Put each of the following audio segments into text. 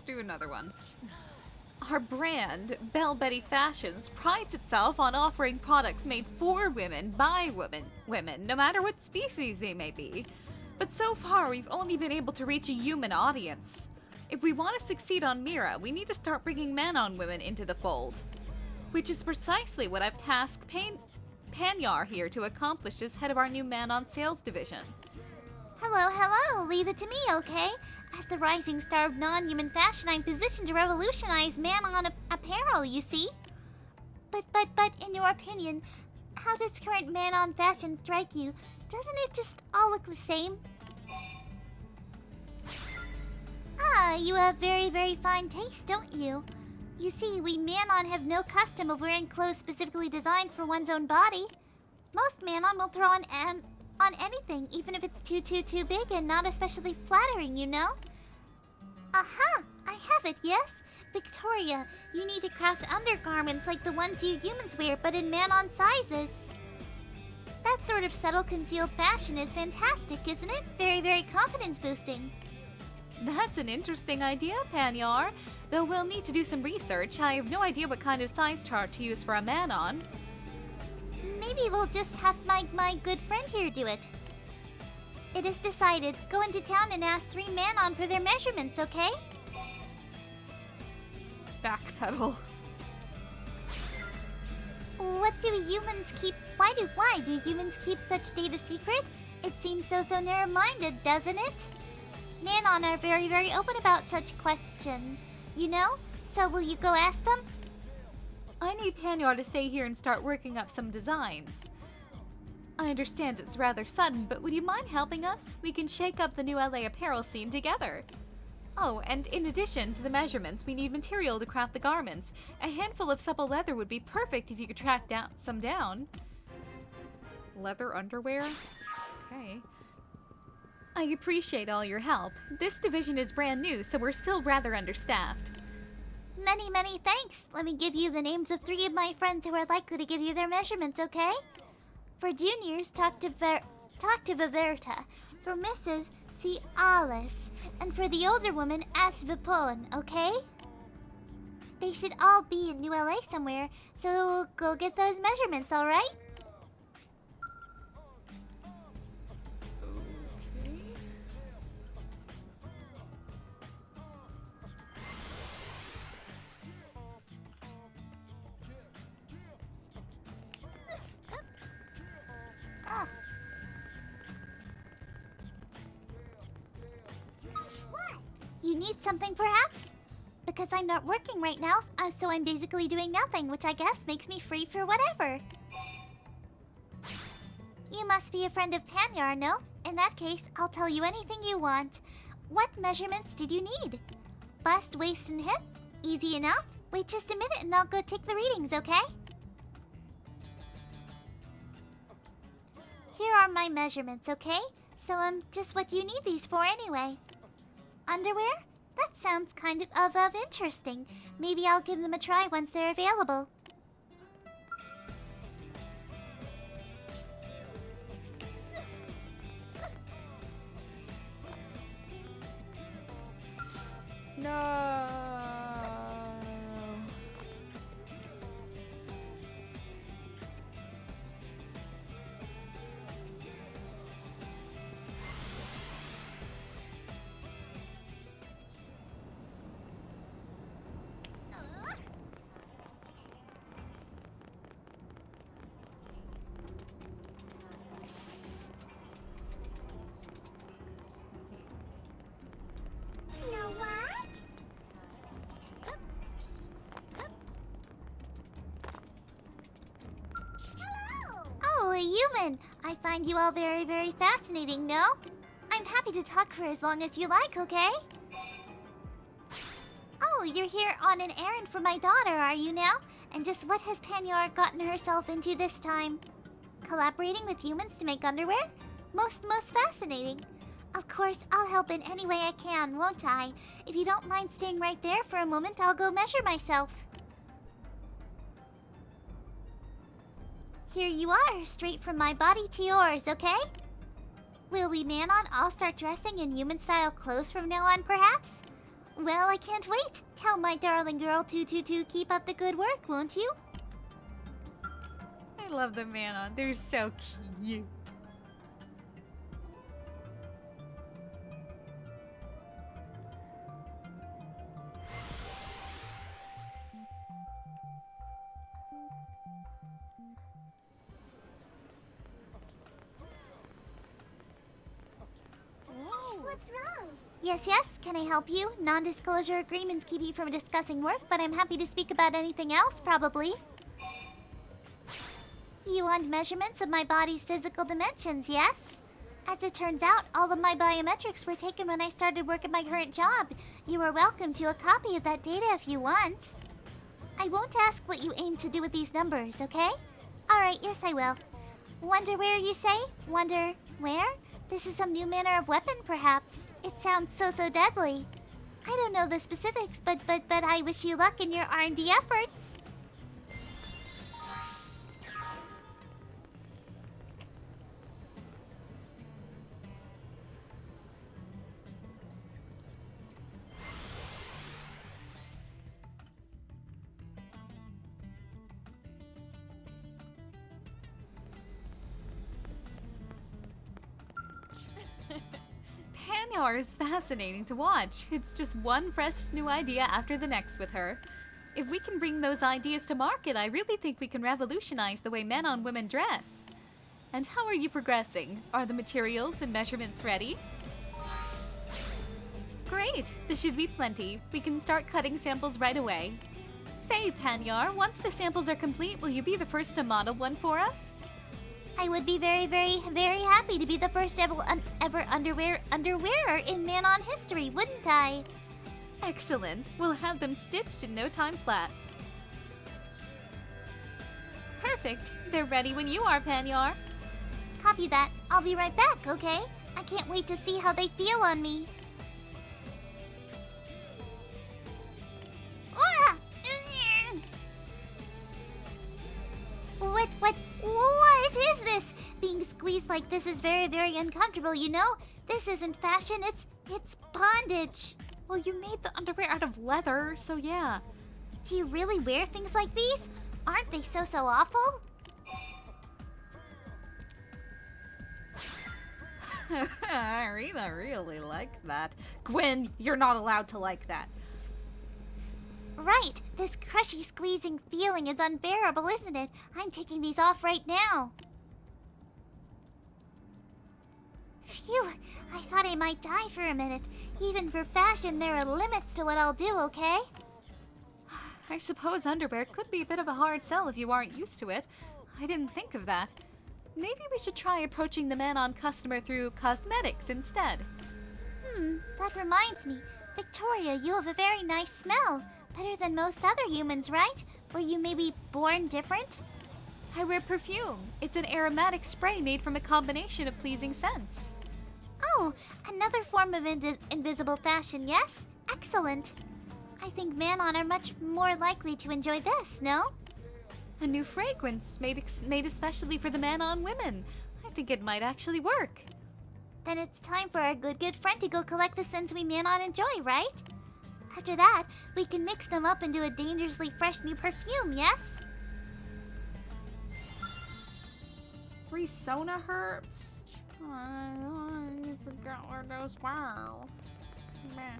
do another one. Our brand, Belle Betty Fashions, prides itself on offering products made for women by women, no matter what species they may be. But so far, we've only been able to reach a human audience. If we want to succeed on Mira, we need to start bringing men-on women into the fold. Which is precisely what I've tasked Panyar here to accomplish as head of our new man-on sales division. Hello, leave it to me, okay? As the rising star of non-human fashion, I'm positioned to revolutionize man-on apparel, you see? But, in your opinion, how does current man-on fashion strike you? Doesn't it just all look the same? Ah, you have very, very fine taste, don't you? You see, we man-on have no custom of wearing clothes specifically designed for one's own body. Most man-on will throw on anything, even if it's too big and not especially flattering, you know? Aha! I have it, yes? Victoria, you need to craft undergarments like the ones you humans wear, but in man-on sizes. That sort of subtle concealed fashion is fantastic, isn't it? Very, very confidence-boosting. That's an interesting idea, Panyar. Though we'll need to do some research. I have no idea what kind of size chart to use for a man-on. Maybe we'll just have my good friend here do it. It is decided. Go into town and ask 3 man-on for their measurements, okay? Backpedal. What do humans keep? Why do humans keep such data secret? It seems so narrow-minded, doesn't it? Man-on are very, very open about such questions, you know? So will you go ask them? I need Panyar to stay here and start working up some designs. I understand it's rather sudden, but would you mind helping us? We can shake up the new LA apparel scene together. Oh, and in addition to the measurements, we need material to craft the garments. A handful of supple leather would be perfect if you could track some down. Leather underwear? Okay. I appreciate all your help. This division is brand new, so we're still rather understaffed. Many, many thanks. Let me give you the names of 3 of my friends who are likely to give you their measurements, okay? For juniors, talk to Viverta. For misses, see Alice. And for the older woman, ask Vipon, okay? They should all be in New LA somewhere, so go get those measurements, alright? You need something, perhaps? Because I'm not working right now, so I'm basically doing nothing, which I guess makes me free for whatever. You must be a friend of Panyar, no? In that case, I'll tell you anything you want. What measurements did you need? Bust, waist, and hip? Easy enough? Wait just a minute and I'll go take the readings, okay? Here are my measurements, okay? So, just what do you need these for anyway? Underwear? That sounds kind of interesting. Maybe I'll give them a try once they're available. No. Human! I find you all very, very fascinating, no? I'm happy to talk for as long as you like, okay? Oh, you're here on an errand for my daughter, are you now? And just what has Panyar gotten herself into this time? Collaborating with humans to make underwear? Most fascinating. Of course, I'll help in any way I can, won't I? If you don't mind staying right there for a moment, I'll go measure myself. Here you are, straight from my body to yours, okay? Will we man-on all start dressing in human-style clothes from now on, perhaps? Well, I can't wait. Tell my darling girl to keep up the good work, won't you? I love the Manon. They're so cute. What's wrong? Yes, yes. Can I help you? Non-disclosure agreements keep you from discussing work, but I'm happy to speak about anything else, probably. You want measurements of my body's physical dimensions, yes? As it turns out, all of my biometrics were taken when I started work at my current job. You are welcome to a copy of that data if you want. I won't ask what you aim to do with these numbers, okay? Alright, yes I will. Wonder where you say? Wonder where? This is some new manner of weapon, perhaps. It sounds so deadly. I don't know the specifics, but I wish you luck in your R&D efforts. Panyar is fascinating to watch. It's just one fresh new idea after the next with her. If we can bring those ideas to market, I really think we can revolutionize the way Manon women dress. And how are you progressing? Are the materials and measurements ready? Great! This should be plenty. We can start cutting samples right away. Say, Panyar, once the samples are complete, will you be the first to model one for us? I would be very happy to be the first ever underwearer in Manon history, wouldn't I? Excellent. We'll have them stitched in no time flat. Perfect. They're ready when you are, Panyar. Copy that. I'll be right back, okay? I can't wait to see how they feel on me. Ah! What is this? Being squeezed like this is very uncomfortable, you know? This isn't fashion, it's bondage. Well, you made the underwear out of leather, so yeah. Do you really wear things like these? Aren't they so awful? Rena really liked that. Gwen, you're not allowed to like that. Right. This crushy squeezing feeling is unbearable, isn't it? I'm taking these off right now. Phew. I thought I might die for a minute. Even for fashion, there are limits to what I'll do, okay? I suppose underwear could be a bit of a hard sell if you aren't used to it. I didn't think of that. Maybe we should try approaching the Manon customer through cosmetics instead. That reminds me. Victoria, you have a very nice smell. Better than most other humans, right? Were you maybe born different? I wear perfume. It's an aromatic spray made from a combination of pleasing scents. Oh, another form of invisible fashion, yes? Excellent. I think Manon are much more likely to enjoy this, no? A new fragrance made especially for the Manon women. I think it might actually work. Then it's time for our good friend to go collect the scents we Manon enjoy, right? After that, we can mix them up into a dangerously fresh new perfume, yes? 3 Sona herbs? I forgot where those were. Meh.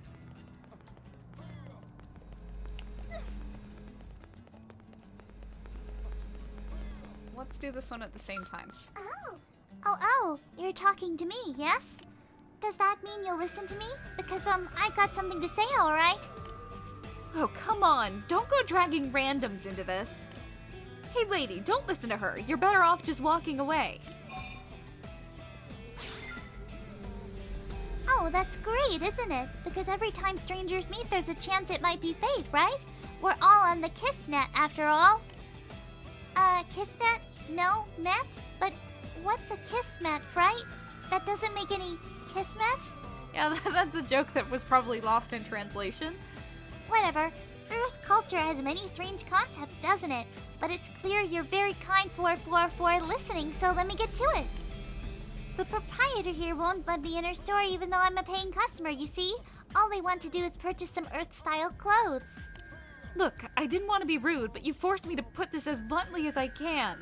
Let's do this one at the same time. Oh, you're talking to me, yes? Does that mean you'll listen to me? Because, I got something to say, alright? Oh, come on. Don't go dragging randoms into this. Hey, lady, don't listen to her. You're better off just walking away. Oh, that's great, isn't it? Because every time strangers meet, there's a chance it might be fate, right? We're all on the kiss net, after all. Kiss net? No, net? But what's a kiss net, right? That doesn't make any kismet? Yeah, that's a joke that was probably lost in translation. Whatever. Earth culture has many strange concepts, doesn't it? But it's clear you're very kind for listening, so let me get to it. The proprietor here won't let me in her store even though I'm a paying customer, you see? All they want to do is purchase some Earth-style clothes. Look, I didn't want to be rude, but you forced me to put this as bluntly as I can.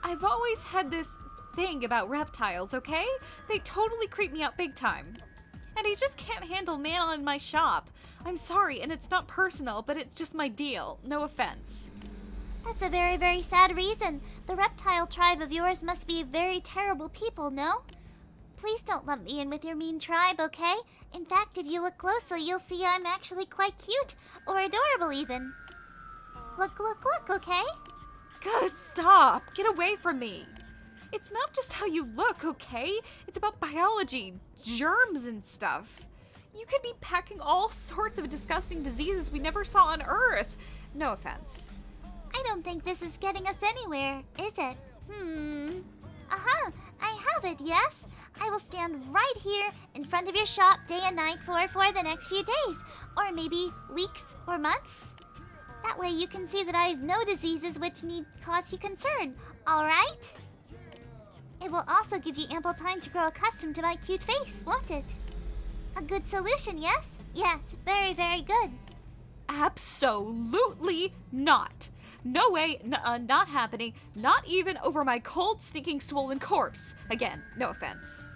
I've always had this thing about reptiles, okay? They totally creep me out big time. And I just can't handle Manon in my shop. I'm sorry, and it's not personal, but it's just my deal. No offense. That's a very, very sad reason. The reptile tribe of yours must be very terrible people, no? Please don't lump me in with your mean tribe, okay? In fact, if you look closely, you'll see I'm actually quite cute, or adorable even. Look, okay? Gus, stop! Get away from me! It's not just how you look, okay? It's about biology, germs and stuff. You could be packing all sorts of disgusting diseases we never saw on Earth. No offense. I don't think this is getting us anywhere, is it? I have it, yes? I will stand right here in front of your shop day and night for the next few days, or maybe weeks or months. That way you can see that I have no diseases which need cause you concern, alright? It will also give you ample time to grow accustomed to my cute face, won't it? A good solution, yes? Yes, very, very good. Absolutely not. No way, not happening, not even over my cold, stinking, swollen corpse. Again, no offense.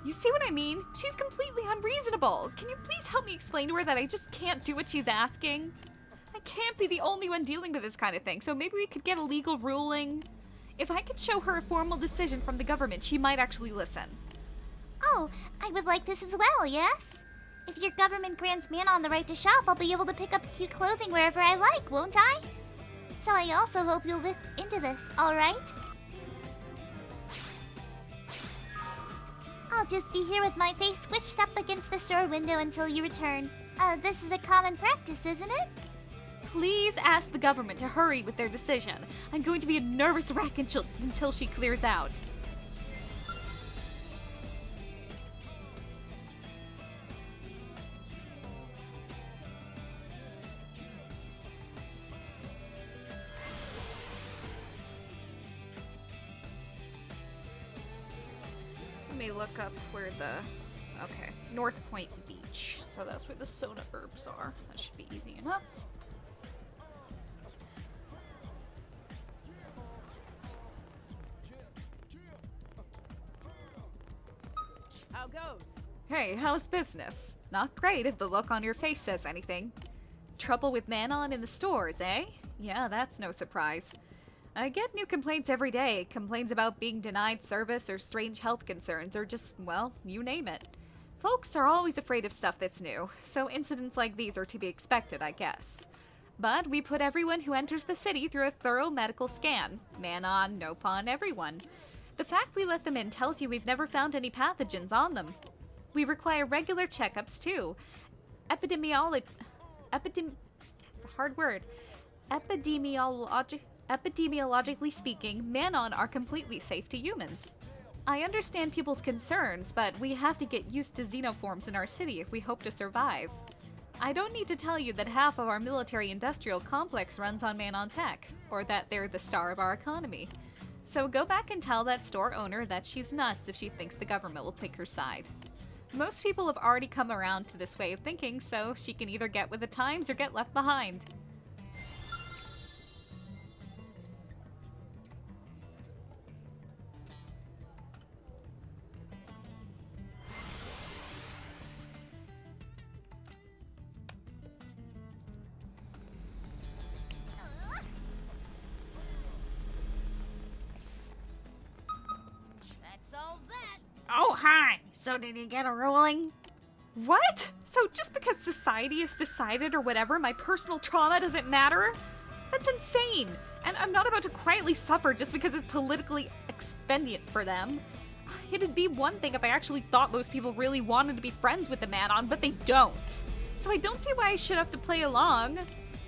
You see what I mean? She's completely unreasonable. Can you please help me explain to her that I just can't do what she's asking? I can't be the only one dealing with this kind of thing, so maybe we could get a legal ruling. If I could show her a formal decision from the government, she might actually listen. Oh, I would like this as well, yes? If your government grants Manon the right to shop, I'll be able to pick up cute clothing wherever I like, won't I? So I also hope you'll look into this, alright? I'll just be here with my face squished up against the store window until you return. This is a common practice, isn't it? Please ask the government to hurry with their decision. I'm going to be a nervous wreck until she clears out. Let me look up where okay, North Point Beach. So that's where the soda herbs are. That should be easy enough. How goes? Hey, how's business? Not great if the look on your face says anything. Trouble with Manon in the stores, eh? Yeah, that's no surprise. I get new complaints every day. Complaints about being denied service or strange health concerns or just, well, you name it. Folks are always afraid of stuff that's new, so incidents like these are to be expected, I guess. But we put everyone who enters the city through a thorough medical scan. Manon, no pawn, everyone. The fact we let them in tells you we've never found any pathogens on them. We require regular checkups, too. It's a hard word. Epidemiologically speaking, Manon are completely safe to humans. I understand people's concerns, but we have to get used to xenoforms in our city if we hope to survive. I don't need to tell you that half of our military-industrial complex runs on Manon tech, or that they're the star of our economy. So go back and tell that store owner that she's nuts if she thinks the government will take her side. Most people have already come around to this way of thinking, so she can either get with the times or get left behind. Oh, hi. So did you get a ruling? What? So just because society has decided or whatever, my personal trauma doesn't matter? That's insane! And I'm not about to quietly suffer just because it's politically expedient for them. It'd be one thing if I actually thought most people really wanted to be friends with the Manon, but they don't. So I don't see why I should have to play along.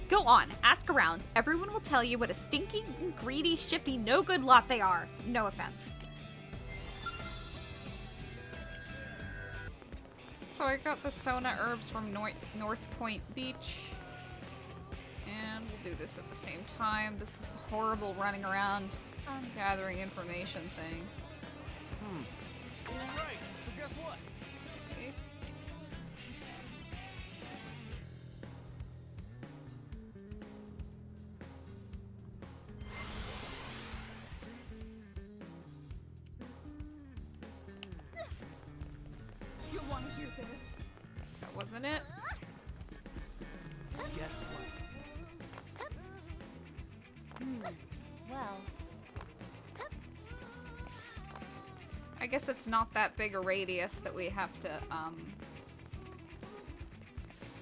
Go on, ask around. Everyone will tell you what a stinky, greedy, shifty, no-good lot they are. No offense. So I got the Sona herbs from North Point Beach. And we'll do this at the same time. This is the horrible running around gathering information thing. this. That wasn't it. Guess what? Well. I guess it's not that big a radius that we have to,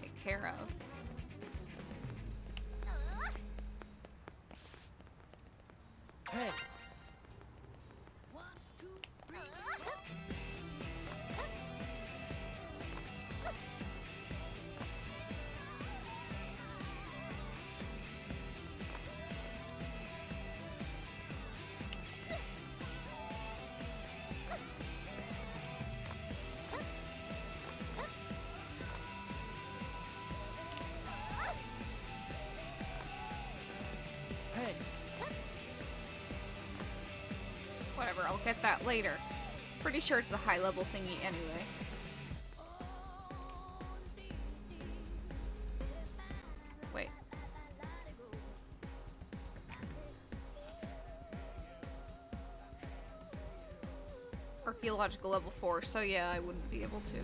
take care of. Hey. Hey. Whatever, I'll get that later. Pretty sure it's a high-level thingy anyway. Wait. Archaeological level 4, so yeah, I wouldn't be able to.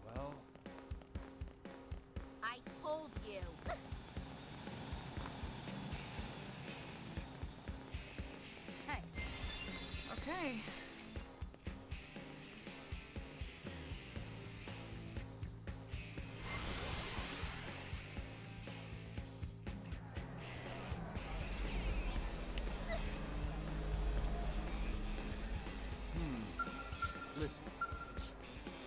Well, I told you. Hey. Okay. listen.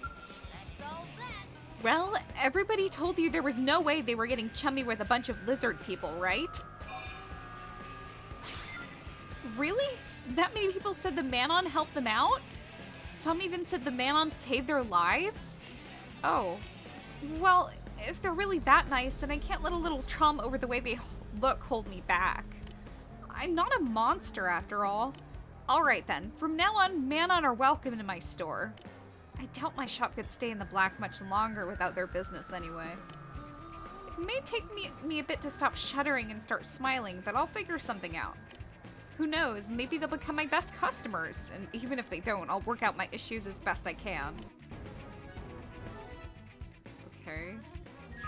That's all that. Well, everybody told you there was no way they were getting chummy with a bunch of lizard people, right? Really? That many people said the Manon helped them out? Some even said the Manon saved their lives? Oh. Well, if they're really that nice, then I can't let a little trauma over the way they look hold me back. I'm not a monster, after all. Alright then, from now on, Manon are welcome in my store. I doubt my shop could stay in the black much longer without their business anyway. It may take me a bit to stop shuddering and start smiling, but I'll figure something out. Who knows, maybe they'll become my best customers, and even if they don't, I'll work out my issues as best I can. Okay.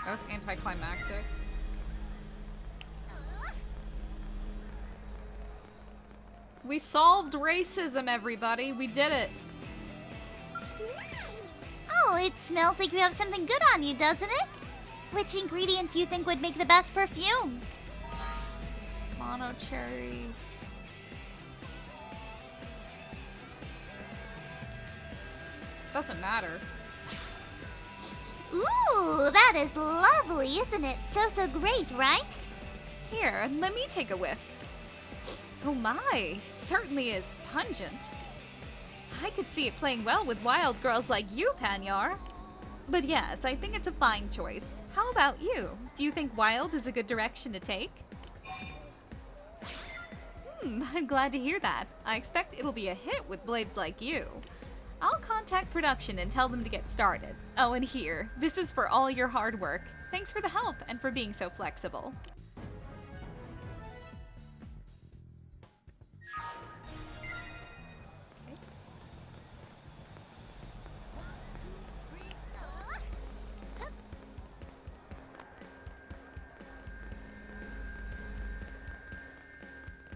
That was anticlimactic. We solved racism, everybody! We did it! Oh, it smells like you have something good on you, doesn't it? Which ingredient do you think would make the best perfume? Mono cherry. Doesn't matter. Ooh, that is lovely, isn't it? So great, right? Here, let me take a whiff. Oh my, it certainly is pungent. I could see it playing well with wild girls like you, Panyar. But yes, I think it's a fine choice. How about you? Do you think wild is a good direction to take? I'm glad to hear that. I expect it'll be a hit with blades like you. I'll contact production and tell them to get started. Oh, and here, this is for all your hard work. Thanks for the help and for being so flexible.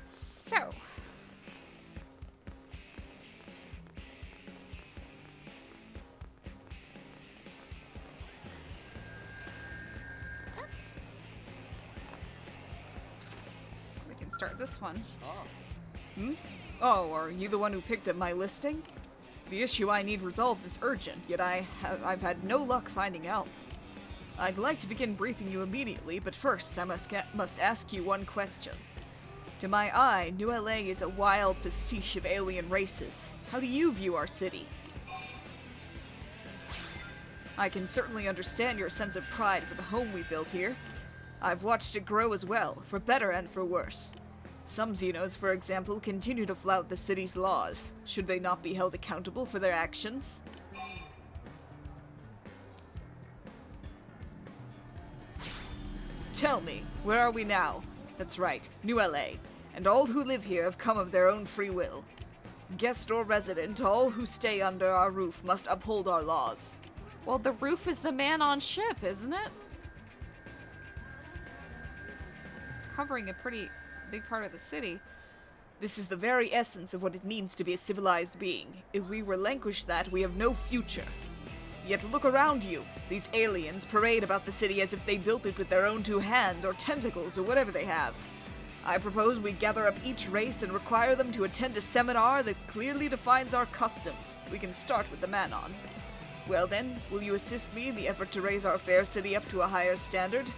So, we can start this one. Oh, are you the one who picked up my listing? The issue I need resolved is urgent, yet I've had no luck finding help. I'd like to begin briefing you immediately, but first I must ask you one question. To my eye, New LA is a wild pastiche of alien races. How do you view our city? I can certainly understand your sense of pride for the home we built here. I've watched it grow as well, for better and for worse. Some Xenos, for example, continue to flout the city's laws. Should they not be held accountable for their actions? Tell me, where are we now? That's right, New LA. And all who live here have come of their own free will. Guest or resident, all who stay under our roof must uphold our laws. Well, the roof is the man on ship, isn't it? It's covering a pretty big part of the city. This is the very essence of what it means to be a civilized being. If we relinquish that, we have no future. Yet look around you. These aliens parade about the city as if they built it with their own two hands or tentacles or whatever they have. I propose we gather up each race and require them to attend a seminar that clearly defines our customs. We can start with the Manon. Well then, will you assist me in the effort to raise our fair city up to a higher standard?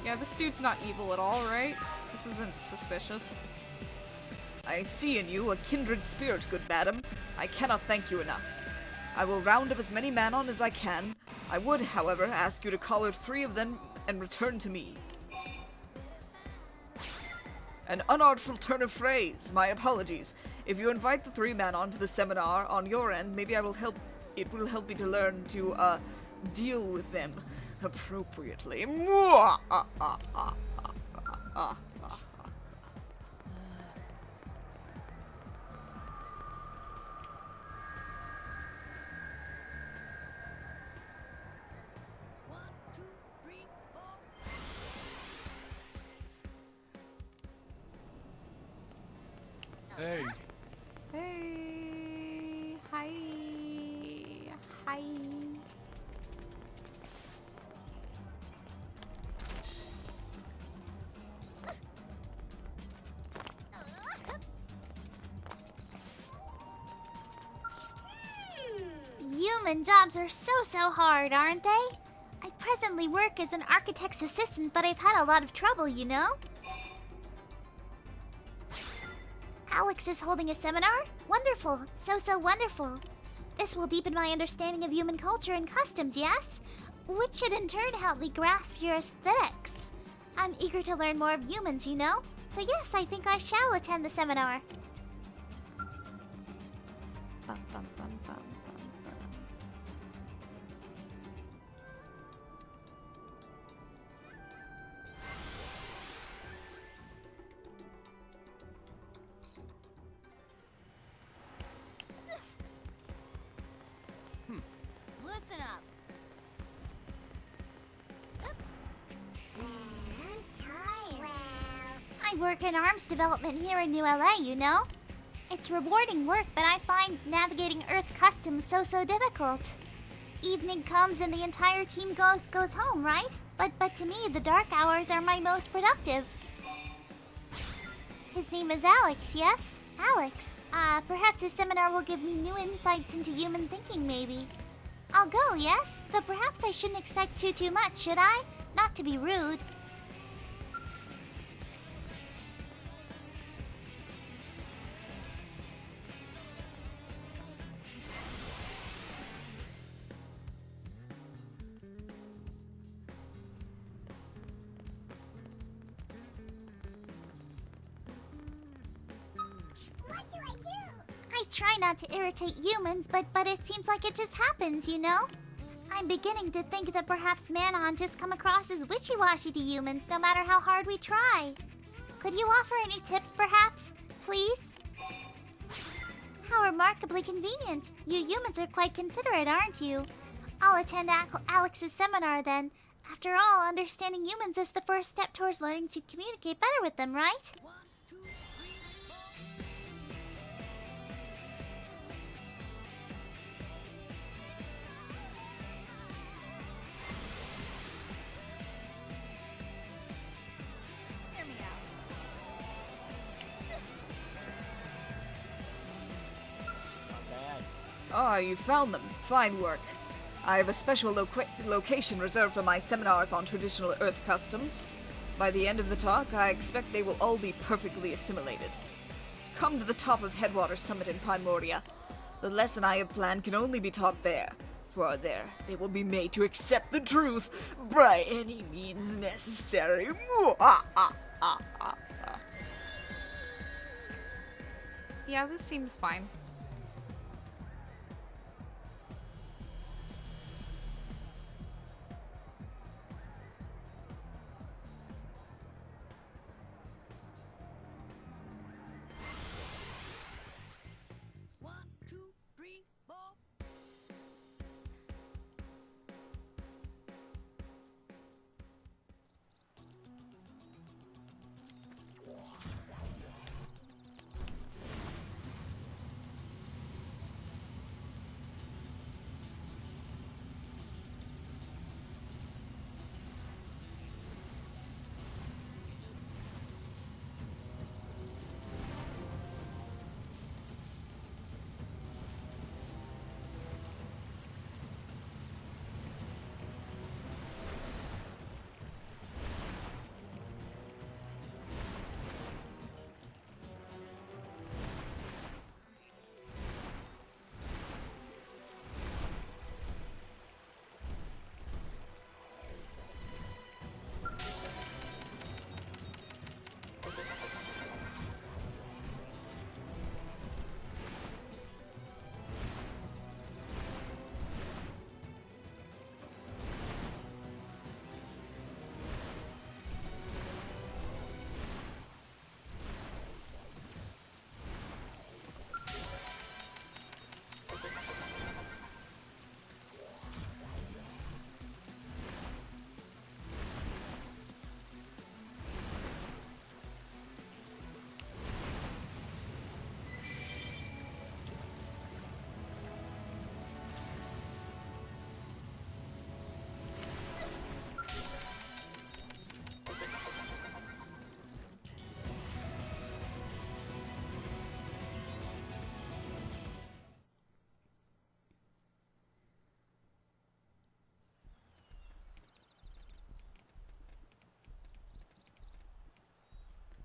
Yeah, this dude's not evil at all, right? This isn't suspicious. I see in you a kindred spirit, good madam. I cannot thank you enough. I will round up as many Manon as I can. I would, however, ask you to collar 3 of them and return to me. An unartful turn of phrase. My apologies. If you invite the 3 Manon to the seminar on your end, maybe it will help me to learn to, deal with them appropriately. Hey. Hey, hi, hi. Human jobs are so hard, aren't they? I presently work as an architect's assistant, but I've had a lot of trouble, you know? Alex is holding a seminar? Wonderful. So wonderful. This will deepen my understanding of human culture and customs, yes? Which should in turn help me grasp your aesthetics. I'm eager to learn more of humans, you know? So yes, I think I shall attend the seminar. Bum, bum, bum, bum, bum, bum. Listen up. I work in arms development here in New LA, you know? It's rewarding work, but I find navigating Earth customs so difficult. Evening comes and the entire team goes home, right? But to me, the dark hours are my most productive. His name is Alex, yes? Alex. Perhaps his seminar will give me new insights into human thinking, maybe. I'll go, yes? Though perhaps I shouldn't expect too much, should I? Not to be rude. I try not to irritate humans, but it seems like it just happens, you know? I'm beginning to think that perhaps Manon just come across as wishy-washy to humans no matter how hard we try. Could you offer any tips, perhaps? Please? How remarkably convenient. You humans are quite considerate, aren't you? I'll attend Alex's seminar then. After all, understanding humans is the first step towards learning to communicate better with them, right? Ah, you found them. Fine work. I have a special location reserved for my seminars on traditional Earth customs. By the end of the talk, I expect they will all be perfectly assimilated. Come to the top of Headwater Summit in Primordia. The lesson I have planned can only be taught there, for there they will be made to accept the truth by any means necessary. Yeah, this seems fine.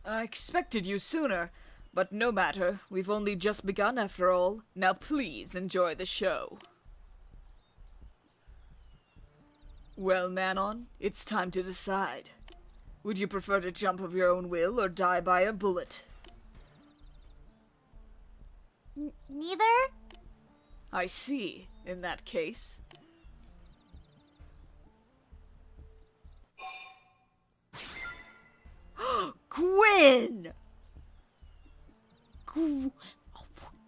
I expected you sooner, but no matter. We've only just begun after all. Now please enjoy the show. Well, Manon, it's time to decide. Would you prefer to jump of your own will or die by a bullet? Neither? I see. In that case... Gwyn!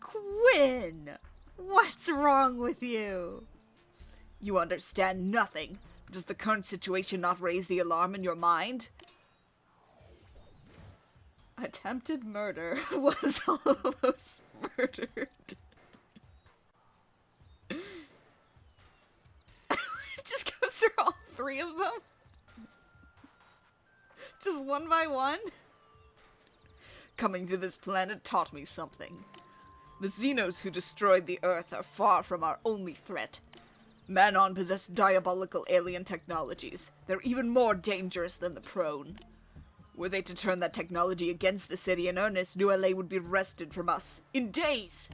Gwyn! What's wrong with you? You understand nothing. Does the current situation not raise the alarm in your mind? Attempted murder was almost murdered. It just goes through all three of them? Just one by one? Coming to this planet taught me something. The Xenos who destroyed the Earth are far from our only threat. Manon possessed diabolical alien technologies. They're even more dangerous than the Prone. Were they to turn that technology against the city in earnest, New LA would be wrested from us. In days!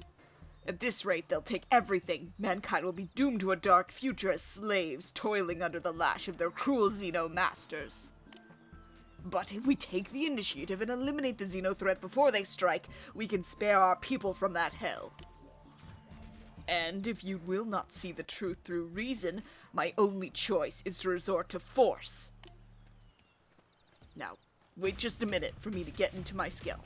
At this rate, they'll take everything. Mankind will be doomed to a dark future as slaves, toiling under the lash of their cruel Xeno masters. But if we take the initiative and eliminate the Xeno threat before they strike, we can spare our people from that hell. And if you will not see the truth through reason, my only choice is to resort to force. Now, wait just a minute for me to get into my skill.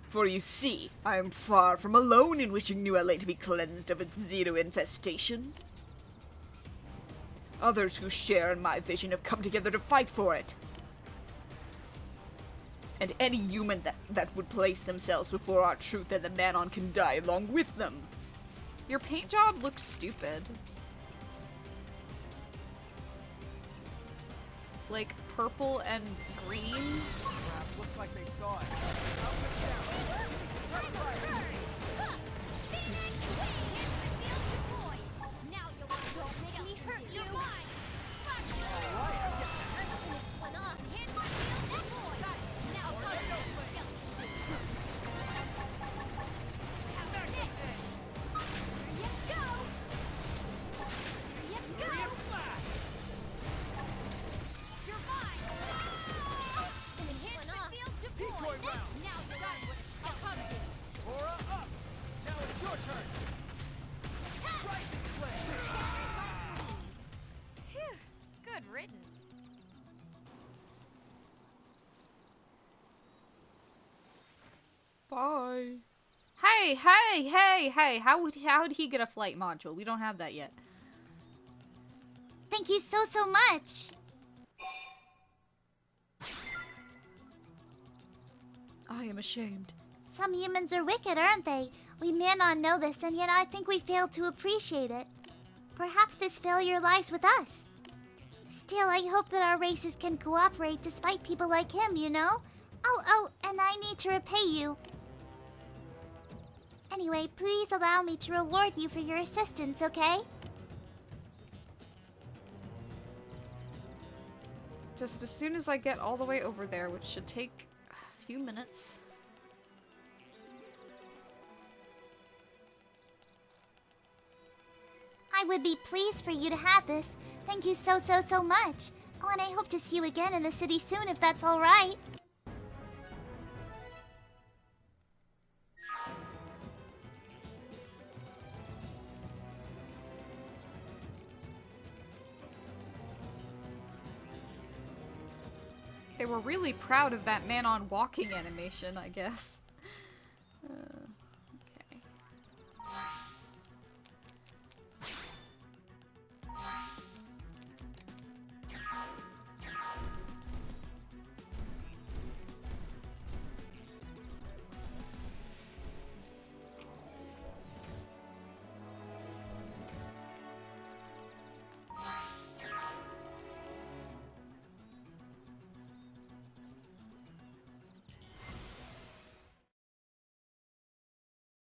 For you see, I am far from alone in wishing New LA to be cleansed of its Xeno infestation. Others who share in my vision have come together to fight for it. And any human that would place themselves before our truth and the Manon can die along with them. Your paint job looks stupid. Like purple and green? Looks like they saw us. Your turn. Rising flame. Phew, good riddance. Bye. Hey! How'd he get a flight module? We don't have that yet. Thank you so, so much. I am ashamed. Some humans are wicked, aren't they? We may not know this, and yet I think we failed to appreciate it. Perhaps this failure lies with us. Still, I hope that our races can cooperate despite people like him, you know? Oh, and I need to repay you. Anyway, please allow me to reward you for your assistance, okay? Just as soon as I get all the way over there, which should take a few minutes. I would be pleased for you to have this. Thank you so, so, so much. Oh, and I hope to see you again in the city soon if that's alright. They were really proud of that man on walking animation, I guess.